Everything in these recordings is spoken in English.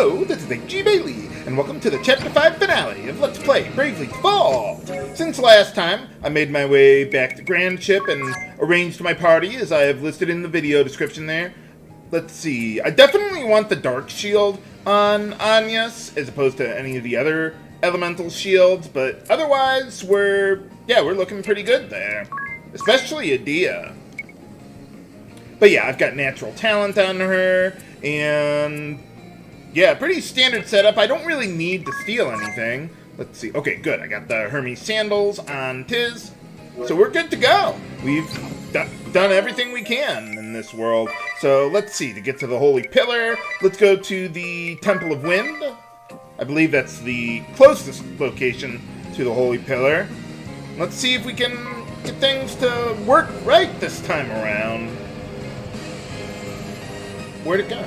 Hello, this is G. Bailey, and welcome to the Chapter 5 finale of Let's Play Bravely Default! Since last time, I made my way back to Grand Ship and arranged my party as I have listed in the video description there. Let's see, I definitely want the Dark Shield on Agnès, as opposed to any of the other elemental shields, but otherwise, we're looking pretty good there. Especially Edea. But yeah, I've got natural talent on her, and yeah, pretty standard setup. I don't really need to steal anything. Let's see. Okay, good. I got the Hermes Sandals on Tiz. So we're good to go. We've done everything we can in this world. So let's see. To get to the Holy Pillar, let's go to the Temple of Wind. I believe that's the closest location to the Holy Pillar. Let's see if we can get things to work right this time around. Where'd it go?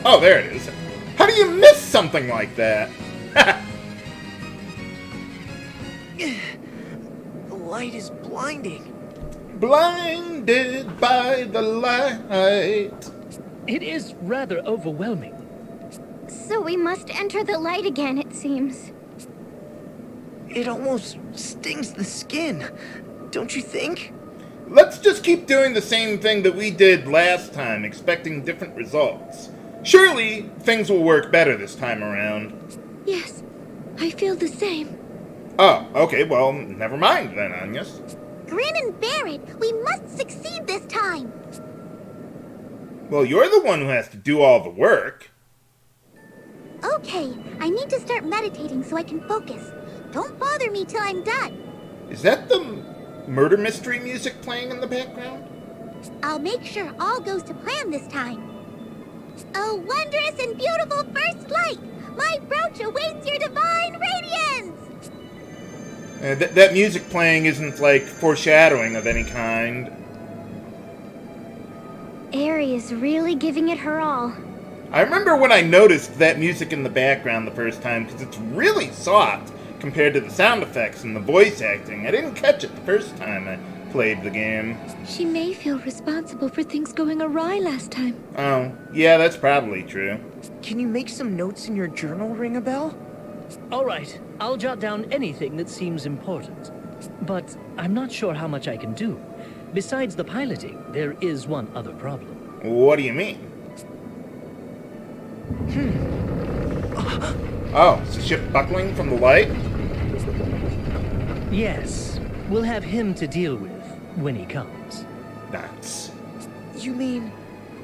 Oh, there it is. How do you miss something like that? The light is blinding. Blinded by the light. It is rather overwhelming. So we must enter the light again, it seems. It almost stings the skin, don't you think? Let's just keep doing the same thing that we did last time, expecting different results. Surely, things will work better this time around. Yes, I feel the same. Oh, okay, well, never mind then, Agnès. Grin and bear it! We must succeed this time! Well, you're the one who has to do all the work. Okay, I need to start meditating so I can focus. Don't bother me till I'm done. Is that the murder mystery music playing in the background? I'll make sure all goes to plan this time. A wondrous and beautiful first light! My brooch awaits your divine radiance! That music playing isn't, like, foreshadowing of any kind. Airy is really giving it her all. I remember when I noticed that music in the background the first time, because it's really soft compared to the sound effects and the voice acting. I didn't catch it the first time I played the game. She may feel responsible for things going awry last time. Oh, yeah, that's probably true. Can you make some notes in your journal, Ringabel? All right, I'll jot down anything that seems important. But I'm not sure how much I can do. Besides the piloting, there is one other problem. What do you mean? Oh, is the ship buckling from the light? Yes, we'll have him to deal with when he comes. Nuts. You mean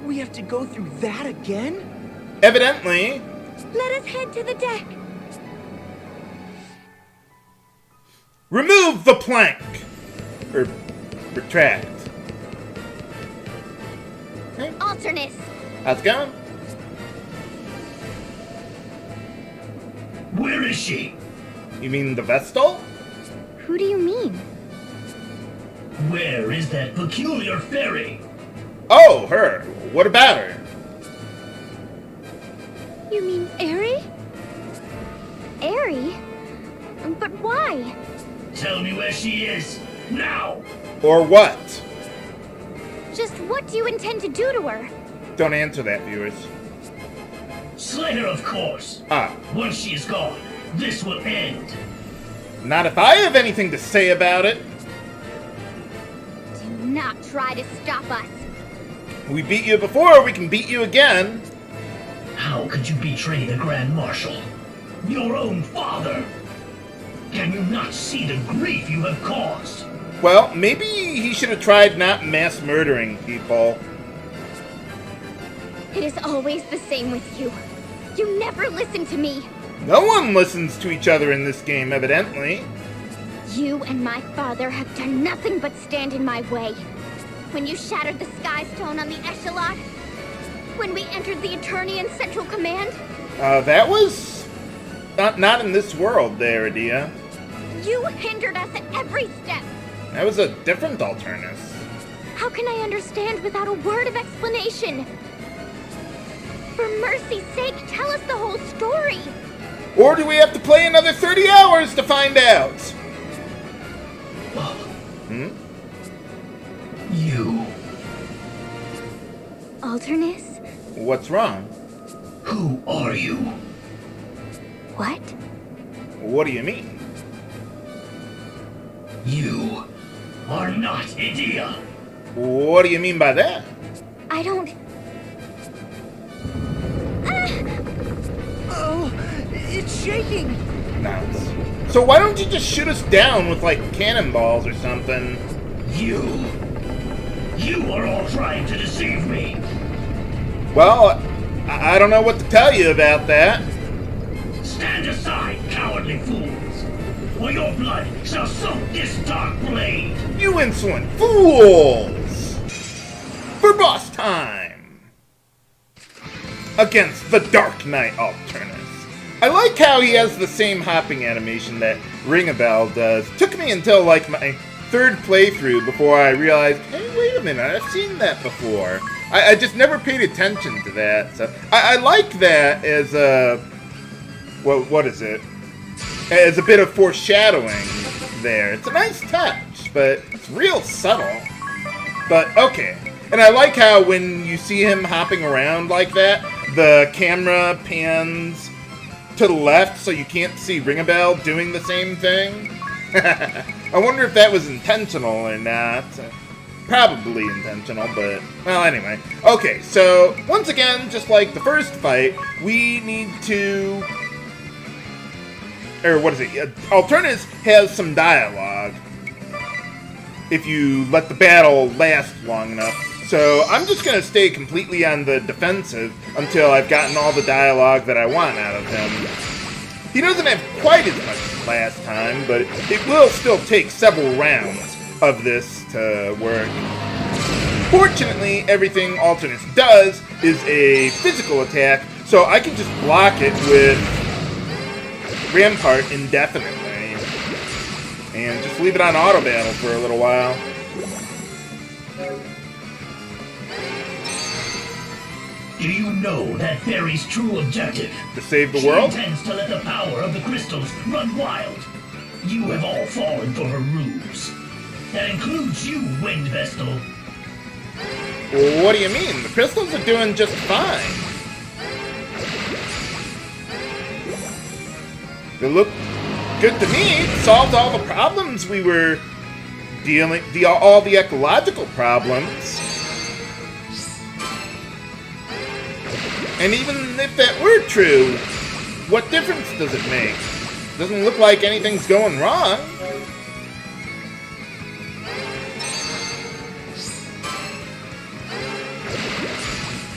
we have to go through that again? Evidently. Let us head to the deck. Remove the plank! Or retract. Hey. Alternis! How's it going? Where is she? You mean the Vestal? Who do you mean? Where is that peculiar fairy? Oh, her. What about her? You mean Airy? Airy? But why? Tell me where she is, now! Or what? Just what do you intend to do to her? Don't answer that, viewers. Slay her, of course. Once she is gone, this will end. Not if I have anything to say about it. Do not try to stop us. We beat you before, we can beat you again. How could you betray the Grand Marshal? Your own father! Can you not see the grief you have caused? Well, maybe he should have tried not mass murdering people. It is always the same with you. You never listen to me. No one listens to each other in this game, evidently. You and my father have done nothing but stand in my way. When you shattered the Sky Stone on the Echelon, when we entered the Eternian Central Command. That was not in this world there, Edea. You hindered us at every step. That was a different Alternis. How can I understand without a word of explanation? For mercy's sake, tell us the whole story. Or do we have to play another 30 hours to find out? You. Alternis? What's wrong? Who are you? What? What do you mean? You are not Edea. What do you mean by that? I don't... Oh, it's shaking. Nuts. So why don't you just shoot us down with, like, cannonballs or something? You are all trying to deceive me. Well, I don't know what to tell you about that. Stand aside, cowardly fools, or your blood shall soak this dark blade. You insolent fools! For boss time! Against the Dark Knight Alternis. I like how he has the same hopping animation that Ringabel does. Took me until, like, my third playthrough before I realized, hey, wait a minute, I've seen that before. I just never paid attention to that. So I like that as a... what is it? As a bit of foreshadowing there. It's a nice touch, but it's real subtle. But, okay. And I like how when you see him hopping around like that, the camera pans to the left so you can't see Ringabel doing the same thing. I wonder if that was intentional or not. Probably intentional, but... well, anyway. Okay, so, once again, just like the first fight, we need to... or what is it? Alternis has some dialogue. If you let the battle last long enough. So, I'm just going to stay completely on the defensive until I've gotten all the dialogue that I want out of him. He doesn't have quite as much as last time, but it will still take several rounds of this to work. Fortunately, everything Alternis does is a physical attack, so I can just block it with Rampart indefinitely. And just leave it on auto battle for a little while. Do you know that Fairy's true objective? To save the world? She intends to let the power of the crystals run wild. You have all fallen for her ruse. That includes you, Wind Vestal. What do you mean? The crystals are doing just fine. They look good to me. It solved all the problems we were dealing... all the ecological problems. And even if that were true, what difference does it make? Doesn't look like anything's going wrong.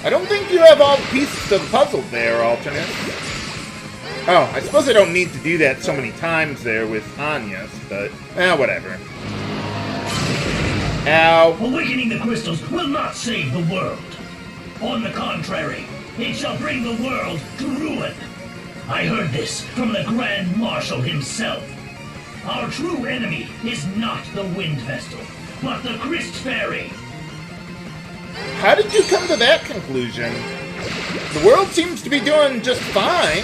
I don't think you have all the pieces to the puzzle there, Alternis. Oh, I suppose I don't need to do that so many times there with Agnès, but, whatever. Ow. Awakening the crystals will not save the world. On the contrary, it shall bring the world to ruin. I heard this from the Grand Marshal himself. Our true enemy is not the Wind Vestal, but the Crystal Fairy. How did you come to that conclusion? The world seems to be doing just fine.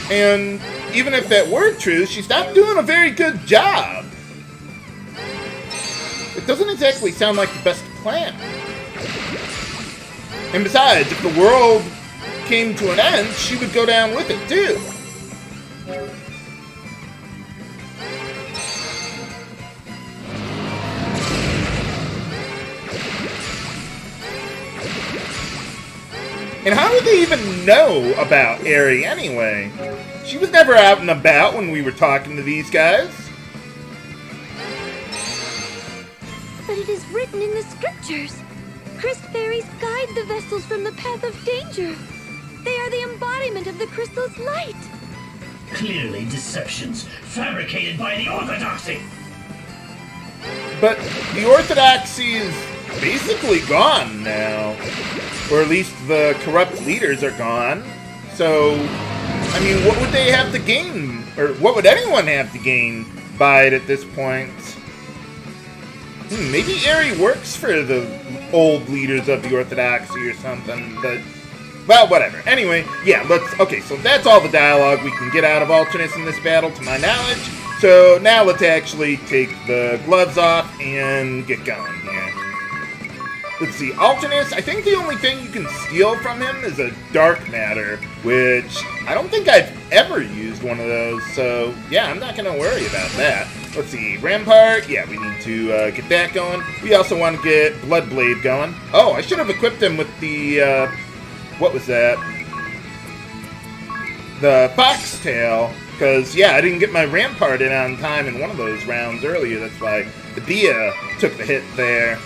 And even if that were true, she's not doing a very good job. It doesn't exactly sound like the best plan. And besides, if the world came to an end, she would go down with it too. And how do they even know about Airy anyway? She was never out and about when we were talking to these guys. But it is written in the scriptures. Crystal fairies guide the vessels from the path of danger. They are the embodiment of the crystal's light. Clearly deceptions fabricated by the Orthodoxy. But the Orthodoxy is basically gone now. Or at least the corrupt leaders are gone. So, I mean, what would they have to gain? Or what would anyone have to gain by it at this point? Maybe Airy works for the old leaders of the Orthodoxy or something, but... well, whatever. Anyway, yeah, okay, so that's all the dialogue we can get out of Alternis in this battle, to my knowledge. So now let's actually take the gloves off and get going here. Let's see, Alternis, I think the only thing you can steal from him is a dark matter, which I don't think I've ever used one of those, so yeah, I'm not going to worry about that. Let's see, Rampart, yeah, we need to get that going. We also want to get Bloodblade going. Oh, I should have equipped him with the, what was that? The Foxtail, because, yeah, I didn't get my Rampart in on time in one of those rounds earlier, that's why Edea took the hit there.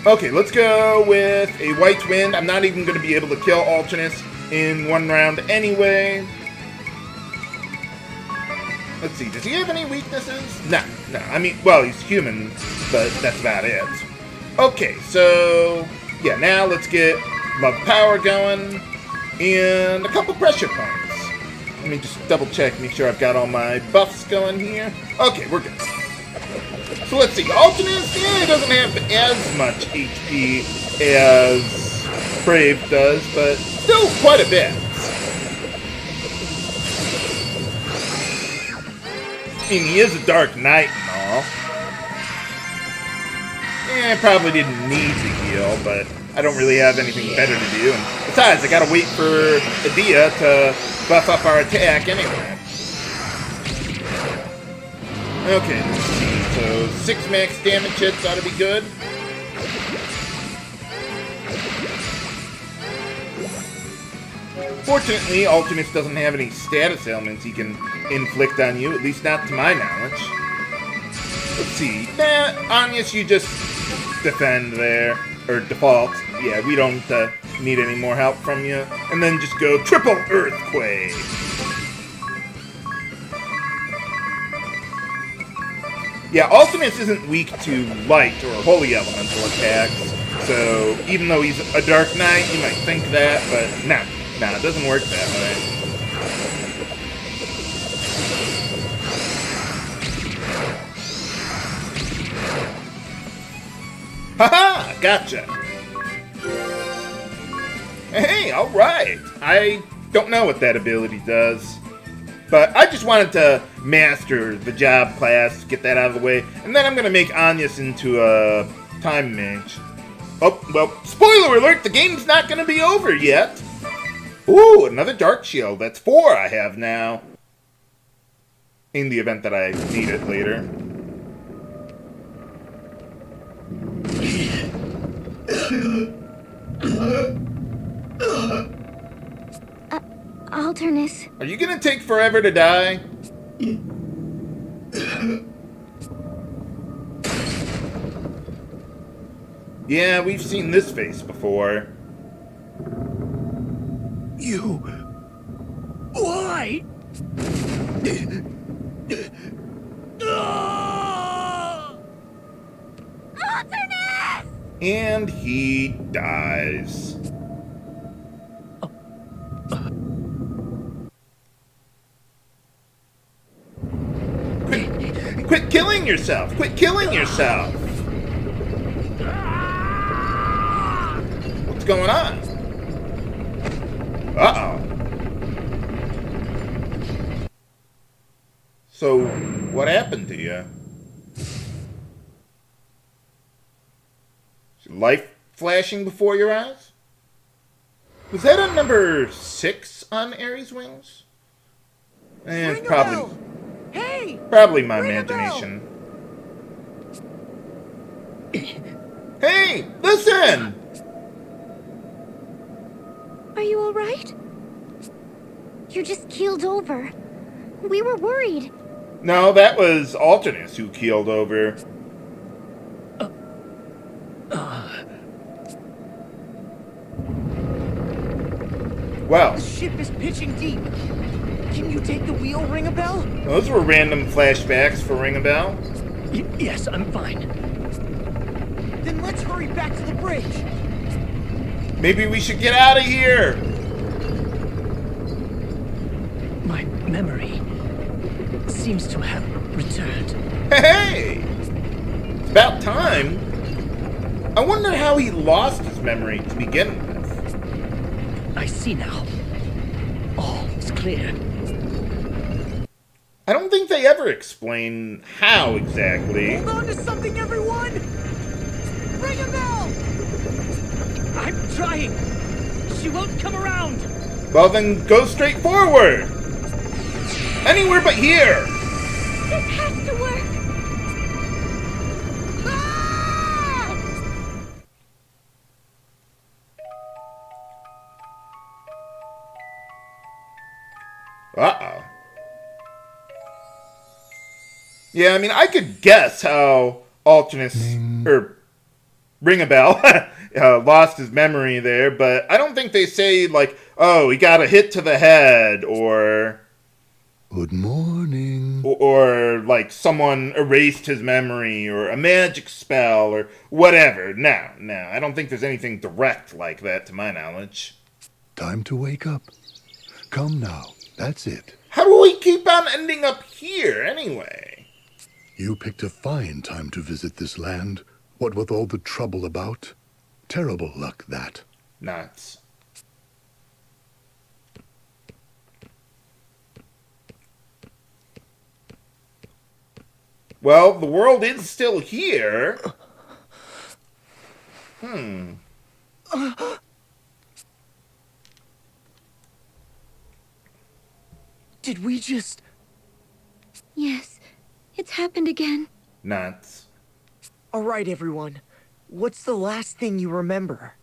Okay, let's go with a White Wind. I'm not even going to be able to kill Alternis in one round anyway. Let's see, does he have any weaknesses? No. I mean, well, he's human, but that's about it. Okay, so, yeah, now let's get Love Power going and a couple pressure points. Let me just double check, make sure I've got all my buffs going here. Okay, we're good. So let's see, Alternis, yeah, he doesn't have as much HP as Brave does, but still quite a bit. I mean, he is a Dark Knight and all. Yeah, probably didn't need to heal, but I don't really have anything better to do. And besides, I gotta wait for Edea to buff up our attack anyway. Okay, let's see. So 6 max damage hits ought to be good. Fortunately, Alternis doesn't have any status ailments he can inflict on you, at least not to my knowledge. Let's see. Agnès, you just defend there, or default. Yeah, we don't need any more help from you. And then just go triple Earthquake. Yeah, Alternis isn't weak to light or holy elemental attacks, so even though he's a Dark Knight, you might think that, but nah, it doesn't work that way. Haha! Gotcha! Hey, alright! I don't know what that ability does. But I just wanted to master the job class, get that out of the way, and then I'm going to make Agnès into a time mage. Oh, well, spoiler alert, the game's not going to be over yet. Ooh, another Dark Shield. That's 4 I have now. In the event that I need it later. Alternis. Are you gonna take forever to die? Yeah, we've seen this face before. You... Why? Alternis! And he dies. Quit killing yourself! Quit killing yourself! What's going on? Uh-oh. So, what happened to you? Is life flashing before your eyes? Was that a number 6 on Airy's wings? It's probably... Hey! Probably my Ringabel! imagination. Hey, listen! Are you alright? You just keeled over. We were worried. No, that was Alternis who keeled over. Well, The ship is pitching deep. Can you take the wheel, Ringabel? those were random flashbacks for Ringabel. Yes, I'm fine. Then let's hurry back to the bridge. Maybe we should get out of here! My memory seems to have returned. Hey! It's about time. I wonder how he lost his memory to begin with. I see now. All is clear. I don't think they ever explain how exactly. Hold on to something, everyone! Ringabel! trying. She won't come around. Well, then go straight forward. Anywhere but here. This has to work. Ah! Uh-oh. Yeah, I mean, I could guess how Alternis, or Ringabel, lost his memory there, but I don't think they say, like, oh, he got a hit to the head, or... Good morning. Or, like, someone erased his memory, or a magic spell, or whatever. No, I don't think there's anything direct like that, to my knowledge. Time to wake up. Come now, that's it. How do we keep on ending up here, anyway? You picked a fine time to visit this land, what with all the trouble about. Terrible luck, that. Nuts. Well, the world is still here. Did we just... Yes, it's happened again. Nuts. All right, everyone. What's the last thing you remember?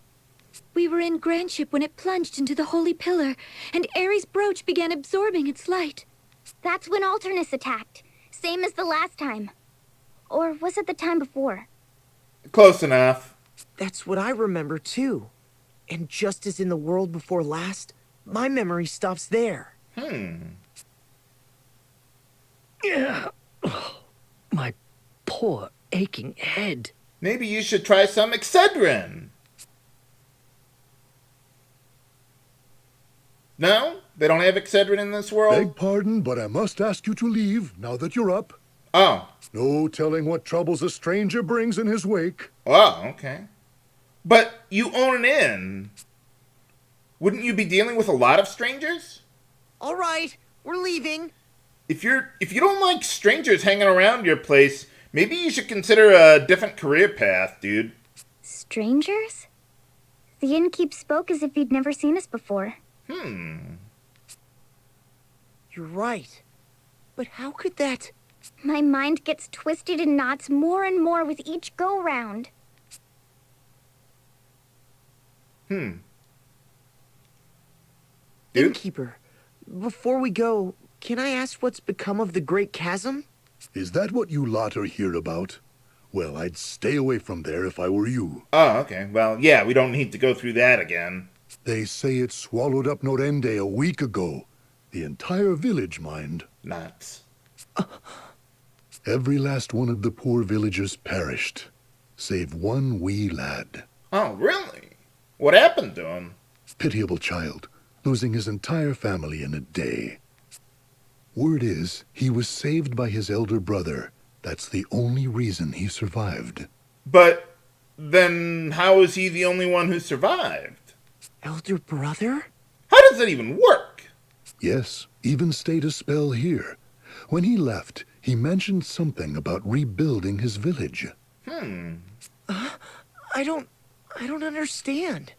We were in Grandship when it plunged into the Holy Pillar, and Airy's brooch began absorbing its light. That's when Alternis attacked. Same as the last time. Or was it the time before? Close enough. That's what I remember, too. And just as in the world before last, my memory stops there. Yeah. Oh, my poor aching head. Maybe you should try some Excedrin. No? They don't have Excedrin in this world? Beg pardon, but I must ask you to leave, now that you're up. Oh. No telling what troubles a stranger brings in his wake. Oh, okay. But you own an inn. Wouldn't you be dealing with a lot of strangers? All right, we're leaving. If you don't like strangers hanging around your place, maybe you should consider a different career path, dude. Strangers? The innkeep spoke as if he'd never seen us before. You're right. But how could that... My mind gets twisted in knots more and more with each go-round. Dude? Innkeeper, before we go, can I ask what's become of the Great Chasm? Is that what you lot are here about? Well, I'd stay away from there if I were you. Oh, okay. Well, yeah, we don't need to go through that again. They say it swallowed up Norende a week ago. The entire village, mind. Nuts. Every last one of the poor villagers perished, save one wee lad. Oh, really? What happened to him? Pitiable child, losing his entire family in a day. Word is, he was saved by his elder brother. That's the only reason he survived. But then how is he the only one who survived? Elder brother? How does that even work? Yes, even stayed a spell here. When he left, he mentioned something about rebuilding his village. I don't understand.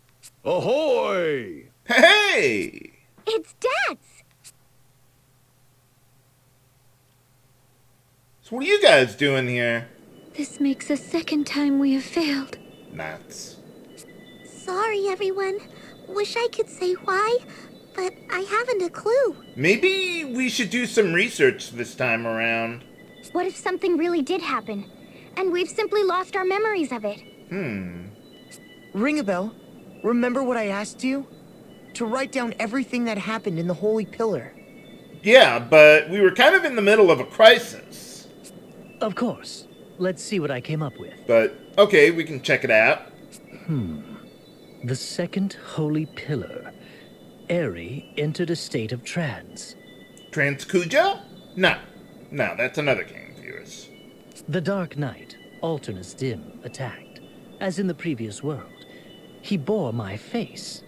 Ahoy! Hey! It's Dad's! So what are you guys doing here? This makes the second time we have failed. Nuts. Sorry, everyone. Wish I could say why, but I haven't a clue. Maybe we should do some research this time around. What if something really did happen, and we've simply lost our memories of it? Ringabel, remember what I asked you? To write down everything that happened in the Holy Pillar. Yeah, but we were kind of in the middle of a crisis. Of course. Let's see what I came up with. But, okay, we can check it out. The second holy pillar. Airy entered a state of trance. Transkuja? No, that's another king of yours. The Dark Knight, Alternis Dim, attacked. As in the previous world. He bore my face.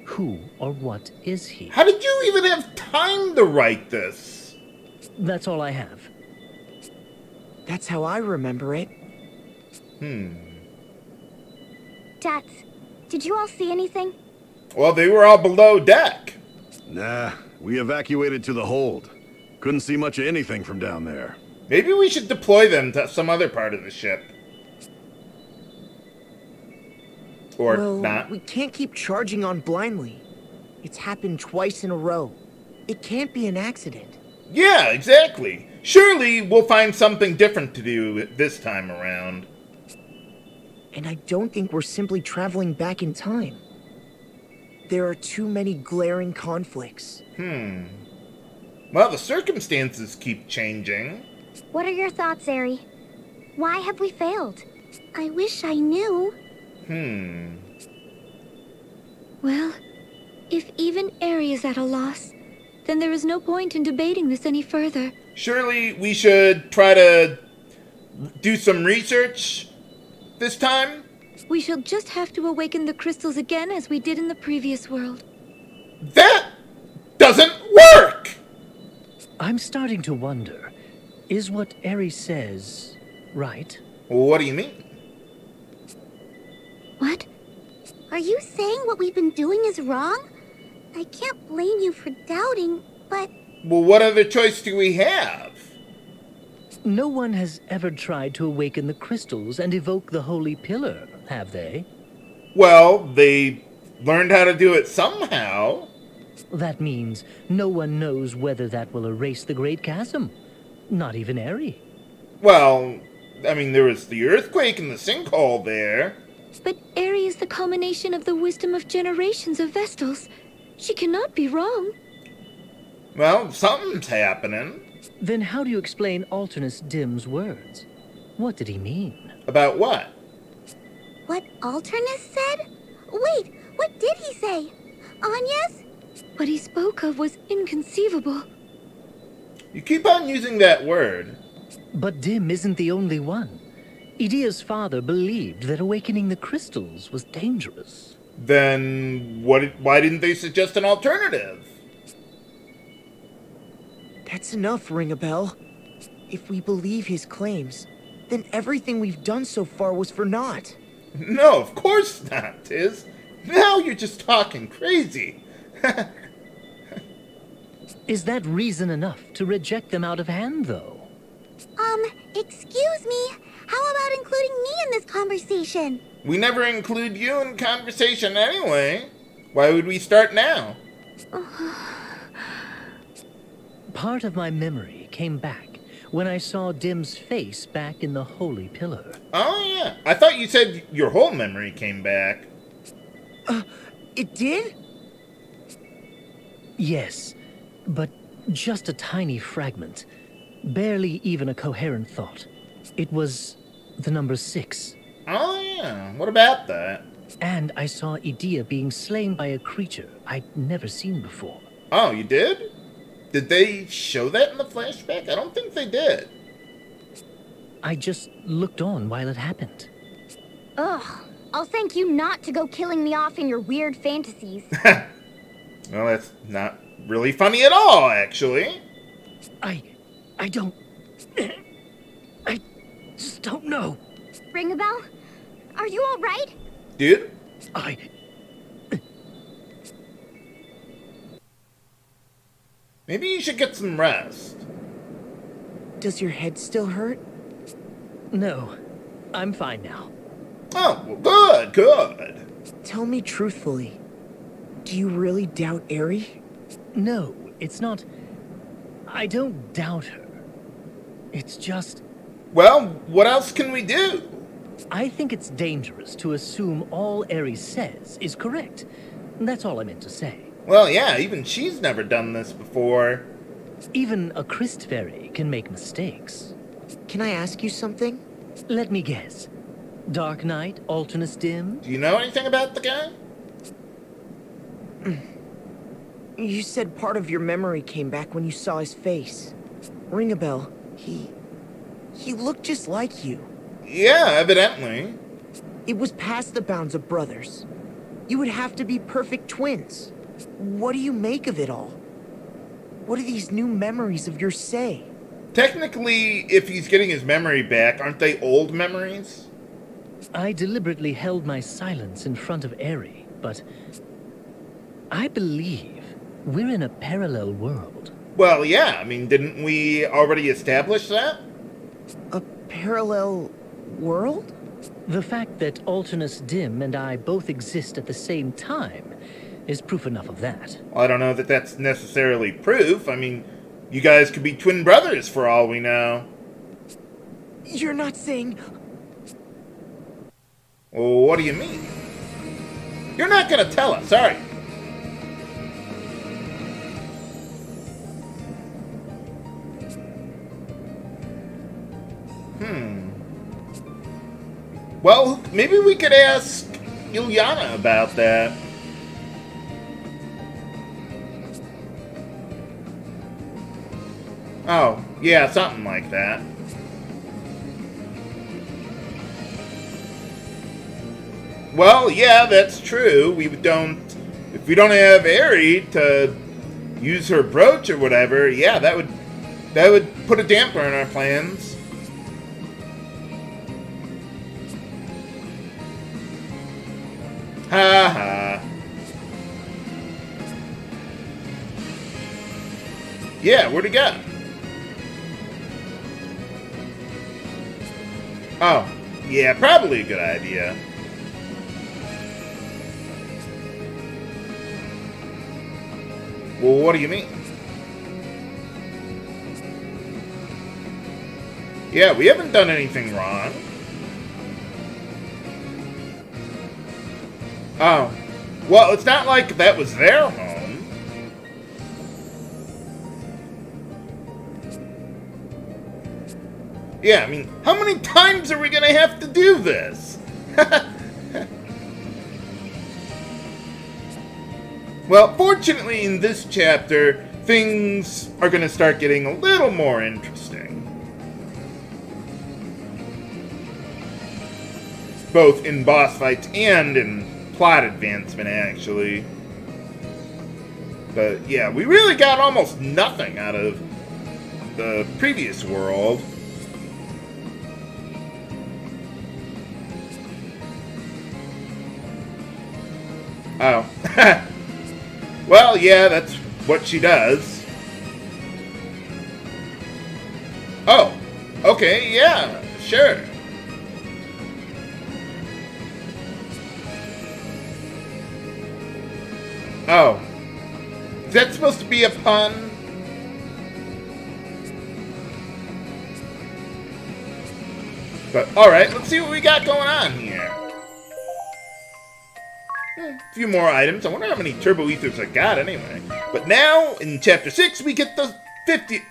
Who or what is he? How did you even have time to write this? That's all I have. That's how I remember it. Dats, Did you all see anything? Well, they were all below deck. Nah, we evacuated to the hold. Couldn't see much of anything from down there. Maybe we should deploy them to some other part of the ship. Or Well, not. we can't keep charging on blindly. It's happened twice in a row. It can't be an accident. Yeah, exactly. Surely we'll find something different to do this time around. And I don't think we're simply traveling back in time. There are too many glaring conflicts. Well, the circumstances keep changing. What are your thoughts, Airy? Why have we failed? I wish I knew. Well, if even Airy is at a loss, then there is no point in debating this any further. Surely we should try to do some research this time? We shall just have to awaken the crystals again as we did in the previous world. That doesn't work! I'm starting to wonder, is what Airy says right? What do you mean? What? Are you saying what we've been doing is wrong? I can't blame you for doubting, but... Well, what other choice do we have? No one has ever tried to awaken the crystals and evoke the Holy Pillar, have they? Well, they learned how to do it somehow. That means no one knows whether that will erase the Great Chasm. Not even Airy. Well, I mean, there was the earthquake and the sinkhole there. But Airy is the culmination of the wisdom of generations of Vestals. She cannot be wrong. Well, something's happening. Then how do you explain Alternis Dim's words? What did he mean? About what? What Alternis said? Wait, what did he say? Agnès? What he spoke of was inconceivable. You keep on using that word. But Dim isn't the only one. Edea's father believed that awakening the crystals was dangerous. Then why didn't they suggest an alternative? That's enough, Ringabel. If we believe his claims, then everything we've done so far was for naught. No, of course not, Tiz. Now you're just talking crazy. Is that reason enough to reject them out of hand, though? Excuse me. How about including me in this conversation? We never include you in conversation anyway. Why would we start now? Part of my memory came back when I saw Dim's face back in the Holy Pillar. Oh, yeah. I thought you said your whole memory came back. It did? Yes, but just a tiny fragment. Barely even a coherent thought. It was the number 6. Oh, yeah. What about that? And I saw Edea being slain by a creature I'd never seen before. Oh, you did? Did they show that in the flashback? I don't think they did. I just looked on while it happened. Ugh. I'll thank you not to go killing me off in your weird fantasies. Well, that's not really funny at all, actually. I don't... I just don't know. Ringabel? Are you alright? Dude? Maybe you should get some rest. Does your head still hurt? No, I'm fine now. Oh, well, good. Tell me truthfully, do you really doubt Airy? No, it's not... I don't doubt her. It's just... Well, what else can we do? I think it's dangerous to assume all Airy says is correct. That's all I meant to say. Well, yeah, even she's never done this before. Even a Christ Fairy can make mistakes. Can I ask you something? Let me guess. Dark Knight, Alternis Dim? Do you know anything about the guy? You said part of your memory came back when you saw his face. Ringabel, he looked just like you. Yeah, evidently. It was past the bounds of brothers. You would have to be perfect twins. What do you make of it all? What do these new memories of yours say? Technically, if he's getting his memory back, aren't they old memories? I deliberately held my silence in front of Airy, but I believe we're in a parallel world. Well, yeah, I mean, didn't we already establish that? A parallel world? The fact that Alternis Dim and I both exist at the same time is proof enough of that. Well, I don't know that that's necessarily proof. I mean, you guys could be twin brothers for all we know. You're not saying... Well, what do you mean? You're not gonna tell us, are you? Well, maybe we could ask Ilyana about that. Oh, yeah, something like that. Well, yeah, that's true. If we don't have Airy to use her brooch or whatever, yeah, that would put a damper on our plans. Ha ha. Yeah, where'd he go? Oh, yeah, probably a good idea. Well, what do you mean? Yeah, we haven't done anything wrong. Oh. Well, it's not like that was their home. Yeah, I mean, how many times are we gonna have to do this? Well, fortunately in this chapter, things are gonna start getting a little more interesting. Both in boss fights and in plot advancement, actually. But yeah, we really got almost nothing out of the previous world. Oh. Well, yeah, that's what she does. Oh. Okay, yeah, sure. Oh. Is that supposed to be a pun? But, alright, let's see what we got going on here. A few more items. I wonder how many turbo ethers I got anyway. But now, in Chapter 6, we get the 50th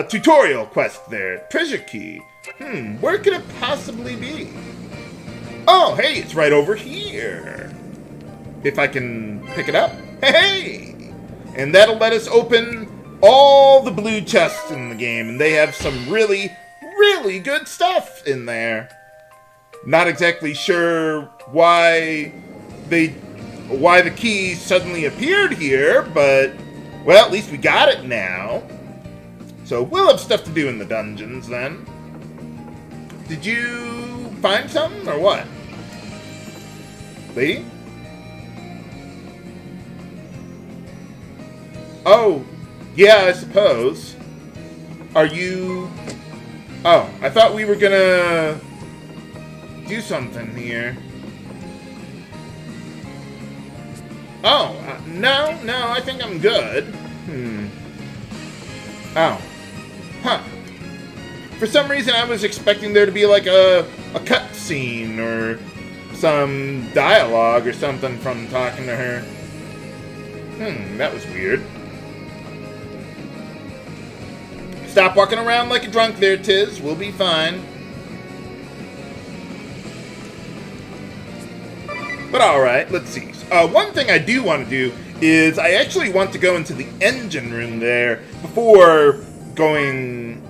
tutorial quest there. Treasure key. Where could it possibly be? Oh, hey, it's right over here. If I can pick it up. Hey! And that'll let us open all the blue chests in the game. And they have some really, really good stuff in there. Not exactly sure why the key suddenly appeared here, but, well, at least we got it now. So we'll have stuff to do in the dungeons then. Did you find something, or what? Lady? Oh, yeah, I suppose. Are you... Oh, I thought we were gonna do something here. Oh, no, I think I'm good. Oh. Huh. For some reason, I was expecting there to be like a cutscene or some dialogue or something from talking to her. That was weird. Stop walking around like a drunk there, Tiz. We'll be fine. But alright, let's see. One thing I do want to do is I actually want to go into the engine room there before going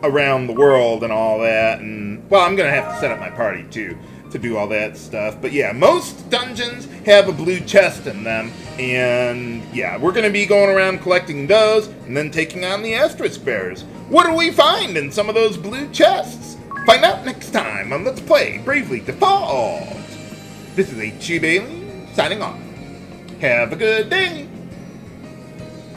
around the world and all that. And, well, I'm going to have to set up my party, too, to do all that stuff. But, yeah, most dungeons have a blue chest in them. And, yeah, we're going to be going around collecting those and then taking on the Asterisk Bearers. What do we find in some of those blue chests? Find out next time on Let's Play Bravely Default. This is H.G. Bailey signing off. Have a good day.